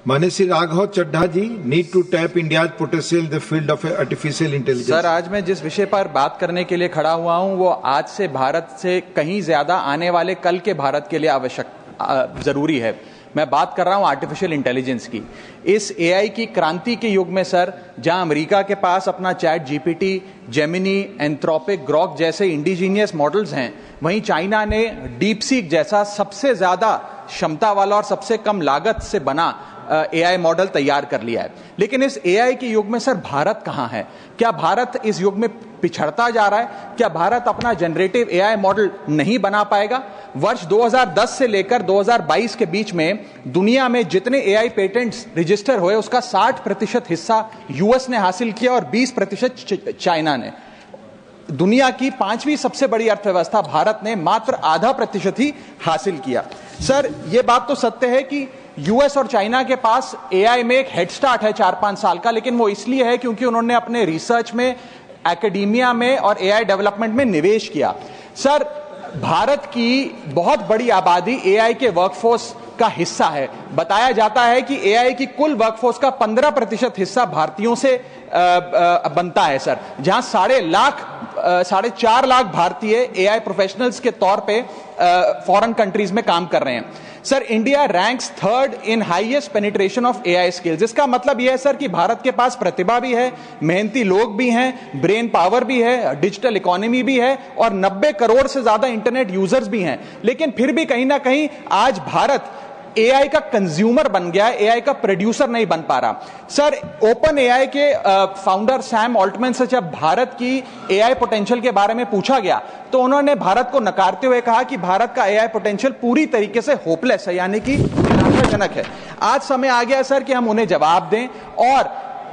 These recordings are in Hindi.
माननीय Shri Raghav Chadha ji, need to tap India potential in the field of artificial intelligence. Sir, आज मैं जिस विषय पर बात करने के लिए खड़ा हुआ हूं वो आज से भारत से कहीं ज्यादा आने वाले कल के भारत के लिए आवश्यक जरूरी है। मैं बात कर रहा हूं आर्टिफिशियल इंटेलिजेंस की। इस एआई की क्रांति के युग में सर, जहां अमेरिका के पास अपना chat GPT, Gemini, Anthropic, Grok जैसे इंडिजीनियस मॉडल्स हैं, वहीं चाइना ने डीपसीक जैसा सबसे ज्यादा क्षमता वाला और सबसे कम लागत से बना एआई मॉडल तैयार कर लिया है। लेकिन इस एआई के युग में सर भारत कहां है? क्या भारत इस युग में पिछड़ता जा रहा है? क्या भारत अपना जनरेटिव एआई मॉडल नहीं बना पाएगा? वर्ष 2010 से लेकर 2022 के बीच में दुनिया में जितने एआई पेटेंट्स रजिस्टर हुए उसका 60% हिस्सा यूएस ने हासिल किया और 20% चाइना ने। दुनिया की 5वीं सबसे बड़ी अर्थव्यवस्था भारत ने मात्र आधा प्रतिशत ही हासिल किया। सर, यह बात तो सत्य है कि यूएस और चाइना के पास एआई में एक हेड स्टार्ट है 4-5 साल का, लेकिन वो इसलिए है क्योंकि उन्होंने अपने रिसर्च में, एकेडमिया में और एआई डेवलपमेंट में निवेश किया। सर, भारत की बहुत बड़ी आबादी एआई के वर्कफोर्स का हिस्सा है। बताया जाता है कि एआई की कुल वर्कफोर्स का 15% हिस्सा भारतीयों से बनता है सर, जहां 4.5 लाख भारतीय एआई प्रोफेशनल्स के तौर पे फॉरेन कंट्रीज में काम कर रहे हैं। Sir, India ranks 3rd in highest penetration of AI skills. इसका मतलब यह है सर कि भारत के पास प्रतिभा भी है, मेहनती लोग भी हैं, ब्रेन पावर भी है, डिजिटल इकोनॉमी भी है और 90 करोड़ से ज्यादा इंटरनेट यूजर्स भी हैं। लेकिन फिर भी कहीं ना कहीं आज भारत एआई का कंज्यूमर बन गया है, एआई का प्रोड्यूसर नहीं बन पा रहा। सर, ओपन एआई के फाउंडर सैम ऑल्टमैन से जब भारत की एआई पोटेंशियल के बारे में पूछा गया तो उन्होंने भारत को नकारते हुए कहा कि भारत का एआई पोटेंशियल पूरी तरीके से होपलेस है, यानी कि निराशाजनक है। आज समय आ गया है सर कि हम उन्हें जवाब दें और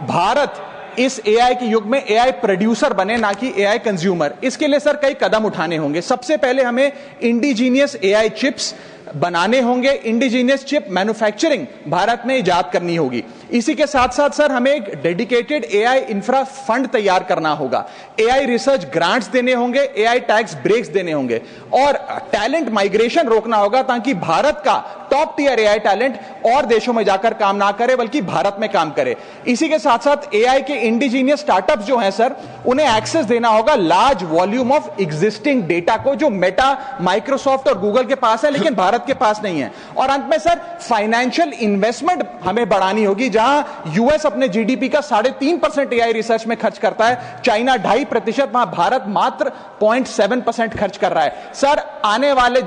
भारत इस एआई के युग में एआई प्रोड्यूसर बने, ना कि एआई कंज्यूमर। इसके लिए सर कई कदम उठाने होंगे। सबसे पहले हमें इंडिजीनियस एआई चिप्स बनाने होंगे, इंडिजीनियस चिप मैन्युफैक्चरिंग भारत में इजाद करनी होगी। इसी के साथ साथ सर हमें एक डेडिकेटेड एआई इंफ्रा फंड तैयार करना होगा, एआई रिसर्च ग्रांट्स देने होंगे, एआई टैक्स ब्रेक्स देने होंगे और टैलेंट माइग्रेशन रोकना होगा ताकि भारत का टॉप टियर एआई टैलेंट और देशों में जाकर काम ना करे बल्कि भारत में काम करे। इसी के साथ साथ एआई के इंडिजीनियस स्टार्टअप्स जो हैं सर, उन्हें एक्सेस देना होगा large volume of existing data को, जो मेटा, माइक्रोसॉफ्ट और गूगल के पास है लेकिन भारत के पास नहीं है। और अंत में सर फाइनेंशियल इन्वेस्टमेंट हमें बढ़ानी होगी। जहां यूएस अपने जीडीपी का 3.5% एआई रिसर्च में खर्च करता है, चाइना 2.5%, वहां भारत मात्र 0.7% खर्च कर रहा है। सर, आने वाले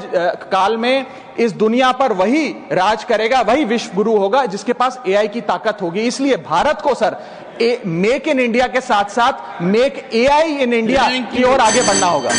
काल में इस दुनिया पर वही राज करेगा, वही विश्व गुरु होगा जिसके पास एआई की ताकत होगी। इसलिए भारत को सर मेक इन इंडिया के साथ साथ मेक एआई इन इंडिया की ओर आगे बढ़ना होगा।